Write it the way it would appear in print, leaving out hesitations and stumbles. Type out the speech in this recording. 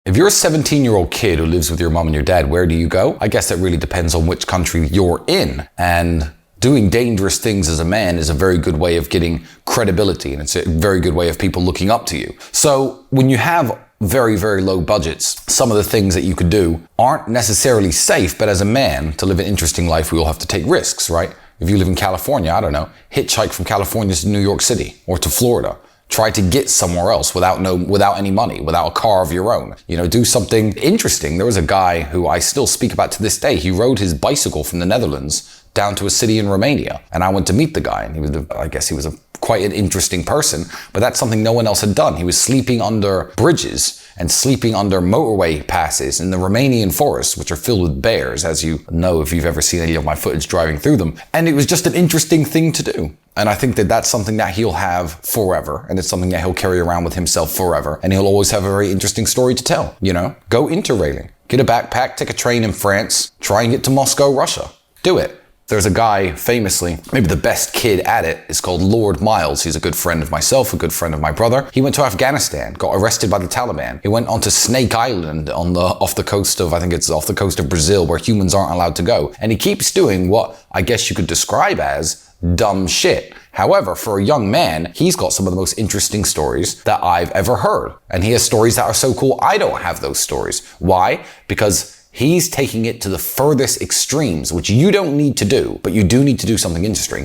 If you're a 17-year-old kid who lives with your mom and your dad, where do you go? I guess that really depends on which country you're in. And doing dangerous things as a man is a very good way of getting credibility, and it's a very good way of people looking up to you. So when you have very, very low budgets, some of the things that you could do aren't necessarily safe, but as a man, to live an interesting life, we all have to take risks, right? If you live in California, I don't know, hitchhike from California to New York City or to Florida. Try to get somewhere else without any money, without a car of your own. You know, do something interesting. There was a guy who I still speak about to this day. He rode his bicycle from the Netherlands down to a city in Romania. And I went to meet the guy, and I guess he was quite an interesting person, but that's something no one else had done. He was sleeping under bridges and sleeping under motorway passes in the Romanian forests, which are filled with bears, as you know if you've ever seen any of my footage driving through them. And it was just an interesting thing to do. And I think that that's something that he'll have forever. And it's something that he'll carry around with himself forever. And he'll always have a very interesting story to tell, you know? Go interrailing. Get a backpack, take a train in France, try and get to Moscow, Russia. Do it. There's a guy famously, maybe the best kid at it, is called Lord Miles. He's a good friend of myself, a good friend of my brother. He went to Afghanistan, got arrested by the Taliban. He went onto Snake Island off the coast of Brazil, where humans aren't allowed to go. And he keeps doing what I guess you could describe as dumb shit. However, for a young man, he's got some of the most interesting stories that I've ever heard. And he has stories that are so cool, I don't have those stories. Why? Because he's taking it to the furthest extremes, which you don't need to do, but you do need to do something interesting.